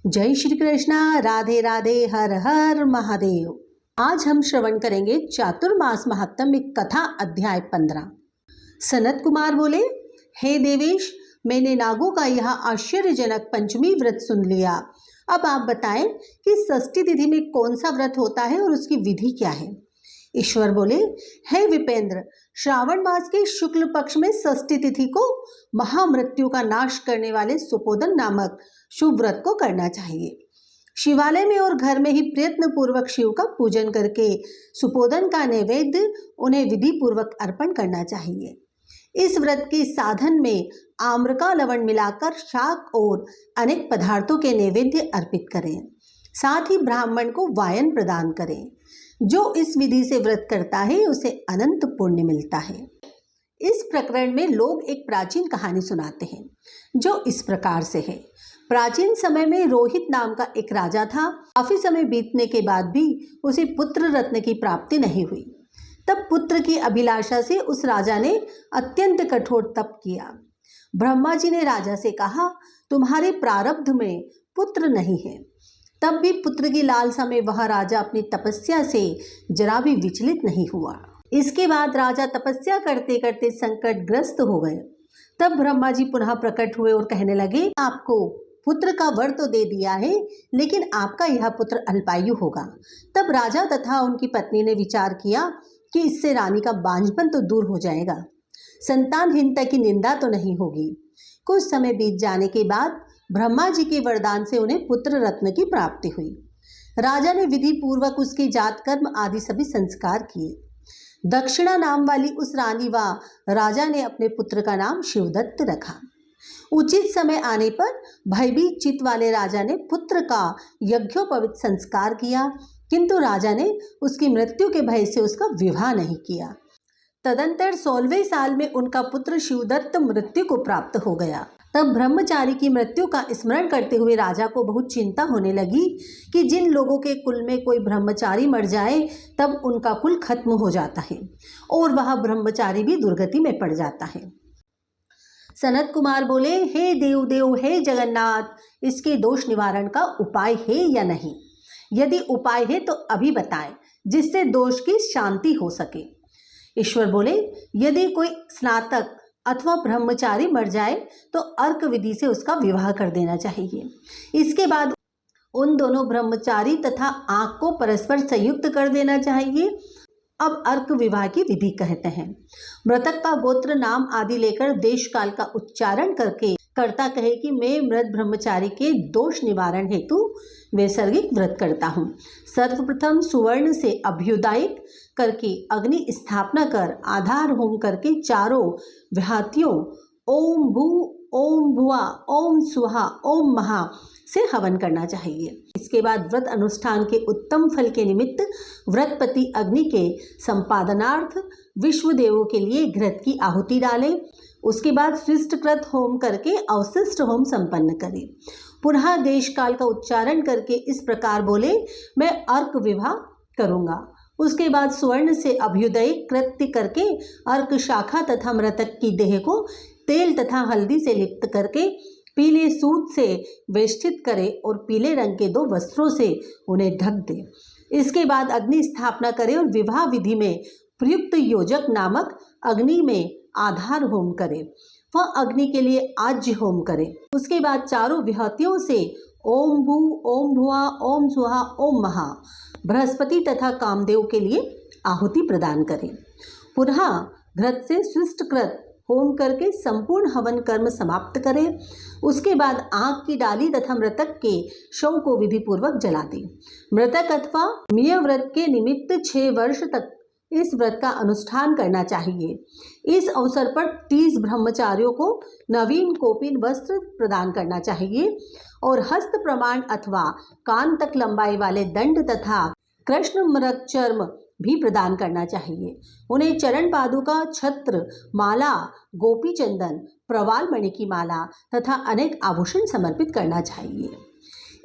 जय श्री कृष्णा, राधे राधे, हर हर महादेव। आज हम श्रवण करेंगे चातुर्मास महात्म्य कथा अध्याय 15। सनत कुमार बोले, हे देवेश, मैंने नागों का यह आश्चर्यजनक पंचमी व्रत सुन लिया। अब आप बताएं कि षष्ठी तिथि में कौन सा व्रत होता है और उसकी विधि क्या है। ईश्वर बोले, हे विपेंद्र, श्रावण मास के शुक्ल पक्ष में षष्ठी तिथि को महामृत्यु का नाश करने वाले सुपोदन नामक शुभ व्रत को करना चाहिए। शिवालय में और घर में ही प्रयत्न पूर्वक शिव का पूजन करके सुपोदन का नैवेद्य उन्हें विधि पूर्वक अर्पण करना चाहिए। इस व्रत के साधन में आम्र का लवण मिलाकर शाक और अनेक पदार्थों के नैवेद्य अर्पित करें। साथ ही ब्राह्मण को वायन प्रदान करें। जो इस विधि से व्रत करता है उसे अनंत पुण्य मिलता है। इस प्रकरण में लोग एक प्राचीन कहानी सुनाते हैं जो इस प्रकार से है। प्राचीन समय में रोहित नाम का एक राजा था। काफी समय बीतने के बाद भी उसे पुत्र रत्न की प्राप्ति नहीं हुई। तब पुत्र की अभिलाषा से उस राजा ने अत्यंत कठोर तप किया। ब्रह्मा जी ने राजा से कहा, तुम्हारे प्रारब्ध में पुत्र नहीं है। तब भी पुत्र की लालसा में वह राजा अपनी तपस्या से जरा भी विचलित नहीं हुआ। इसके बाद राजा तपस्या करते करते संकटग्रस्त हो गए। तब ब्रह्मा जी पुनः प्रकट हुए और कहने लगे, आपको पुत्र का वर तो दे दिया है, लेकिन आपका यह पुत्र अल्पायु होगा। तब राजा तथा उनकी पत्नी ने विचार किया कि इससे रानी का बांझपन तो दूर हो जाएगा, संतानहीनता की निंदा तो नहीं होगी। कुछ समय बीत जाने के बाद ब्रह्मा जी के वरदान से उन्हें पुत्र रत्न की प्राप्ति हुई। राजा ने विधि पूर्वक उसके जात कर्म आदि सभी संस्कार किए। दक्षिणा नाम वाली उस रानी व राजा ने अपने पुत्र का नाम शिवदत्त रखा। उचित समय आने पर भयभीत चित्त वाले राजा ने पुत्र का यज्ञोपवीत संस्कार किया, किंतु राजा ने उसकी मृत्यु के भय से उसका विवाह नहीं किया। तदंतर 16वें साल में उनका पुत्र शिवदत्त मृत्यु को प्राप्त हो गया। तब ब्रह्मचारी की मृत्यु का स्मरण करते हुए राजा को बहुत चिंता होने लगी कि जिन लोगों के कुल में कोई ब्रह्मचारी मर जाए तब उनका कुल खत्म हो जाता है और वह ब्रह्मचारी भी दुर्गति में पड़ जाता है। सनत कुमार बोले, हे देव देव, हे जगन्नाथ, इसके दोष निवारण का उपाय है या नहीं? यदि उपाय है तो अभी बताएं, जिससे दोष की शांति हो सके। ईश्वर बोले, यदि कोई स्नातक अथवा ब्रह्मचारी मर जाए तो अर्क विधि से उसका विवाह कर देना चाहिए। इसके बाद उन दोनों ब्रह्मचारी तथा आँख को परस्पर संयुक्त कर देना चाहिए। अब अर्क विवाह की विधि कहते हैं। मृतक का गोत्र नाम आदि लेकर देश काल का उच्चारण करके कर्ता कहे कि मैं मृत ब्रह्मचारी के दोष निवारण हेतु वैसर्गिक व्रत करता हूँ। सर्वप्रथम सुवर्ण से अभ्युदायिक करके अग्नि स्थापना कर आधार होम करके चारों विहातियों ओम भू, ओम भुआ, ओम सुहा, ओम महा से हवन करना चाहिए। इसके बाद व्रत अनुष्ठान के उत्तम फल के निमित्त व्रतपति अग्नि के संपादनार्थ विश्व देवों के लिए घृत की आहुति डालें। उसके बाद शिष्टकृत होम करके अवशिष्ट होम संपन्न करें। पुनः देश काल का उच्चारण करके इस प्रकार बोले, मैं अर्क विवाह करूँगा। उसके बाद स्वर्ण से अभ्युदय कृत्य करके अर्क शाखा तथा मृतक की देह को तेल तथा हल्दी से लिप्त करके पीले सूत से वेष्टित करे और पीले रंग के 2 वस्त्रों से उन्हें ढक दे। इसके बाद अग्नि स्थापना करे और विवाह विधि में प्रयुक्त योजक नामक अग्नि में आधार होम करे। वह अग्नि के लिए आज्य होम करे। उसके बाद चारों विहतियों से ओम भू, ओम भुआ, ओम सुहा, ओम महा बृहस्पति तथा कामदेव के लिए आहुति प्रदान करें। पुनः घृत से शिष्टकृत होम करके संपूर्ण हवन कर्म समाप्त करें। उसके बाद आग की डाली तथा मृतक के शव को विधि पूर्वक जला दें। मृतक अथवा मिय व्रत के निमित्त 6 वर्ष तक इस व्रत का अनुष्ठान करना चाहिए। इस अवसर पर 30 ब्रह्मचारियों को नवीन कोपिन वस्त्र प्रदान करना चाहिए और हस्त प्रमाण अथवा कान तक लंबाई वाले दंड तथा कृष्ण मृग चर्म भी प्रदान करना चाहिए। उन्हें चरण पादुका, छत्र, माला, गोपी चंदन, प्रवाल मणि की माला तथा अनेक आभूषण समर्पित करना चाहिए।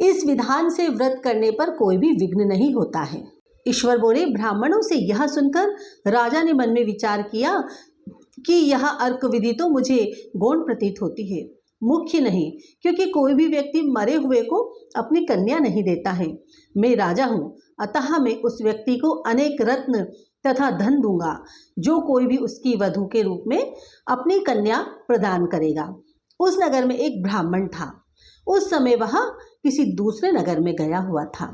इस विधान से व्रत करने पर कोई भी विघ्न नहीं होता है। ईश्वर बोले, ब्राह्मणों से यह सुनकर राजा ने मन में विचार किया कि यह अर्क विधि तो मुझे गौण प्रतीत होती है। मुख्य नहीं, क्योंकि कोई भी व्यक्ति मरे हुए को अपनी कन्या नहीं देता है। मैं राजा हूँ, अतः मैं उस व्यक्ति को अनेक रत्न तथा धन दूंगा जो कोई भी उसकी वधू के रूप में अपनी कन्या प्रदान करेगा। उस नगर में एक ब्राह्मण था। उस समय वह किसी दूसरे नगर में गया हुआ था।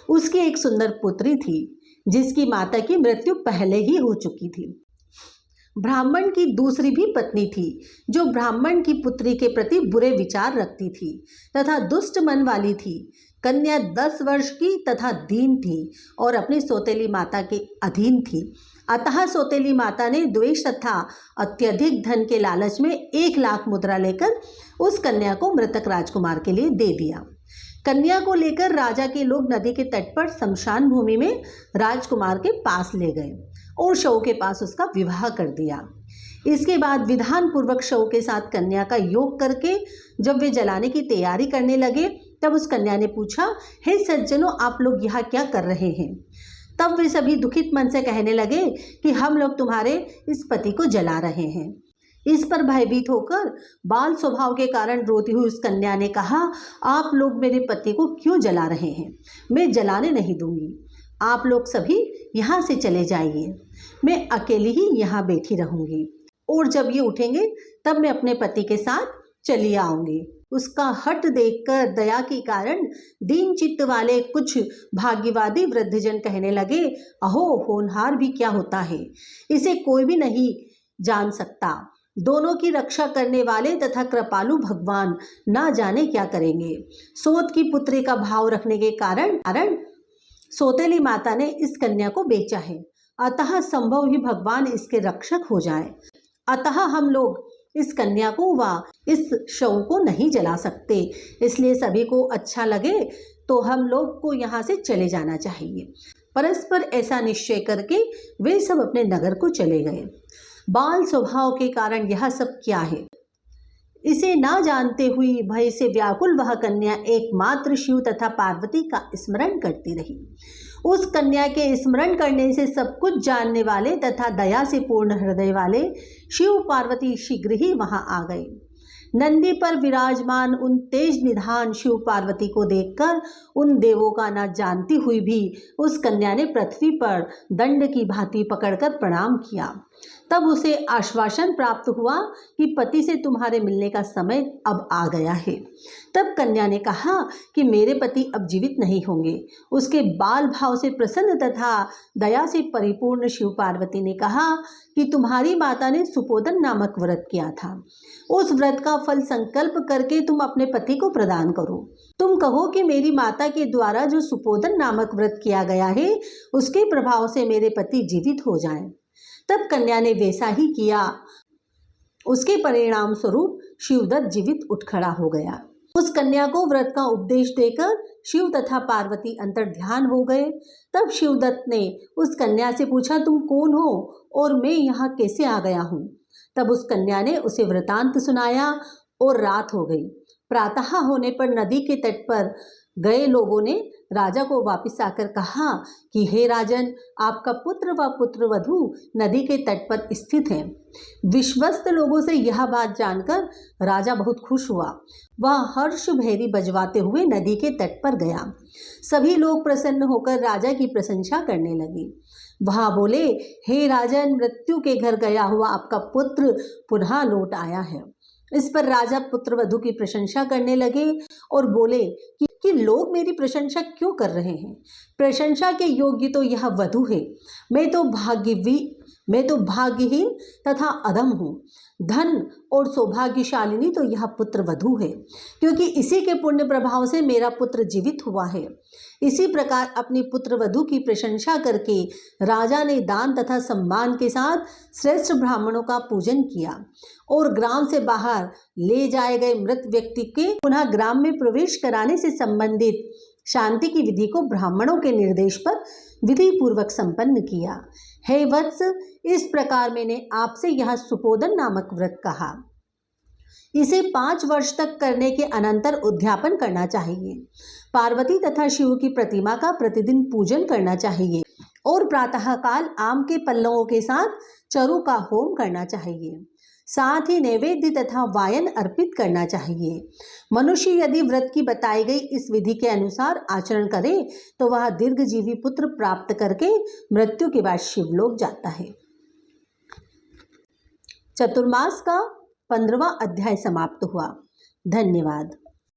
उसकी एक सुंदर पुत्री थी जिसकी माता की मृत्यु पहले ही हो चुकी थी। ब्राह्मण की दूसरी भी पत्नी थी जो ब्राह्मण की पुत्री के प्रति बुरे विचार रखती थी तथा दुष्ट मन वाली थी। कन्या 10 वर्ष की तथा दीन थी और अपनी सौतेली माता के अधीन थी। अतः सौतेली माता ने द्वेष तथा अत्यधिक धन के लालच में 1 लाख मुद्रा लेकर उस कन्या को मृतक राजकुमार के लिए दे दिया। कन्या को लेकर राजा के लोग नदी के तट पर शमशान भूमि में राजकुमार के पास ले गए और शव के पास उसका विवाह कर दिया। इसके बाद विधान पूर्वक शव के साथ कन्या का योग करके जब वे जलाने की तैयारी करने लगे तब उस कन्या ने पूछा, हे सज्जनों, आप लोग यहाँ क्या कर रहे हैं? तब वे सभी दुखित मन से कहने लगे कि हम लोग तुम्हारे इस पति को जला रहे हैं। इस पर भयभीत होकर बाल स्वभाव के कारण रोती हुई उस कन्या ने कहा, आप लोग मेरे पति को क्यों जला रहे हैं? मैं जलाने नहीं दूंगी। आप लोग सभी यहाँ से चले जाइए, मैं अकेली ही यहाँ बैठी रहूंगी और जब ये उठेंगे तब मैं अपने पति के साथ चली आऊंगी। उसका हट देखकर दया के कारण दीन चित्त वाले कुछ भाग्यवादी वृद्धजन कहने लगे, अहो, होनहार भी क्या होता है, इसे कोई भी नहीं जान सकता। दोनों की रक्षा करने वाले तथा कृपालु भगवान ना जाने क्या करेंगे। सोत की पुत्री का भाव रखने के कारण सौतेली माता ने इस कन्या को बेचा है, अतः संभव ही भगवान इसके रक्षक हो जाए। अतः हम लोग इस कन्या को व इस शव को नहीं जला सकते, इसलिए सभी को अच्छा लगे तो हम लोग को यहाँ से चले जाना चाहिए। परस्पर ऐसा निश्चय करके वे सब अपने नगर को चले गए। बाल स्वभाव के कारण यह सब क्या है, इसे ना जानते हुई भय से व्याकुल वह कन्या एकमात्र शिव तथा पार्वती का स्मरण करती रही। उस कन्या के स्मरण करने से सब कुछ जानने वाले तथा दया से पूर्ण हृदय वाले शिव पार्वती शीघ्र ही वहां आ गए। नंदी पर विराजमान उन तेज निधान शिव पार्वती को देखकर उन देवों का न जानती हुई भी उस कन्या ने पृथ्वी पर दंड की भांति पकड़कर प्रणाम किया। तब उसे आश्वासन प्राप्त हुआ कि पति से तुम्हारे मिलने का समय अब आ गया है। तब कन्या ने कहा कि मेरे पति अब जीवित नहीं होंगे। उसके बाल भाव से प्रसन्न तथा दया से परिपूर्ण शिव पार्वती ने कहा कि तुम्हारी माता ने सुपोदन नामक व्रत किया था, उस व्रत का फल संकल्प करके तुम अपने पति को प्रदान करो। तुम कहो कि मेरी माता के द्वारा जो सुपोदन नामक व्रत किया गया है उसके प्रभाव से मेरे पति जीवित हो जाएं। तब कन्या ने वैसा ही किया। उसके परिणाम स्वरूप शिवदत्त जीवित उठ खड़ा हो गया। उस कन्या को व्रत का उपदेश देकर शिव तथा पार्वती अंतर्ध्यान हो गए। तब शिवदत्त ने उस कन्या से पूछा, तुम कौन हो और मैं यहाँ कैसे आ गया हूँ? तब उस कन्या ने उसे वृतांत सुनाया और रात हो गई। प्रातः होने पर नदी के तट पर गए लोगों ने राजा को वापस आकर कहा कि हे राजन, आपका पुत्र व पुत्रवधू नदी के तट पर स्थित हैं। विश्वस्त लोगों से यह बात जानकर राजा बहुत खुश हुआ। वह हर्ष भैरी बजवाते हुए नदी के तट पर गया। सभी लोग प्रसन्न होकर राजा की प्रशंसा करने लगे। वह बोले, हे राजन, मृत्यु के घर गया हुआ आपका पुत्र पुनः लौट आया है। इस पर राजा पुत्रवधू की प्रशंसा करने लगे और बोले कि लोग मेरी प्रशंसा क्यों कर रहे हैं? प्रशंसा के योग्य तो यह वधू है। मैं तो भाग्यहीन तथा अधम हूँ। धन और सौभाग्यशालिनी तो यह पुत्र वधू है, क्योंकि इसी के पुण्य प्रभाव से मेरा पुत्र जीवित हुआ है। इसी प्रकार अपनी पुत्र वधू की प्रशंसा करके राजा ने दान तथा सम्मान के साथ श्रेष्ठ ब्राह्मणों का पूजन किया और ग्राम से बाहर ले जाए गए मृत व्यक्ति के पुनः ग्राम में प्रवेश कराने से संबंधित शांति की विधि को ब्राह्मणों के निर्देश पर विधि पूर्वक संपन्न किया। हे वत्स, इस प्रकार मैंने आपसे यह सुपोदन नामक व्रत कहा। इसे 5 वर्ष तक करने के अनंतर उद्यापन करना चाहिए। पार्वती तथा शिव की प्रतिमा का प्रतिदिन पूजन करना चाहिए और प्रातःकाल आम के पल्लवों के साथ चरु का होम करना चाहिए। साथ ही नैवेद्य तथा वायन अर्पित करना चाहिए। मनुष्य यदि व्रत की बताई गई इस विधि के अनुसार आचरण करे तो वह दीर्घजीवी पुत्र प्राप्त करके मृत्यु के बाद शिवलोक जाता है। चतुर्मास का 15वां अध्याय समाप्त हुआ। धन्यवाद।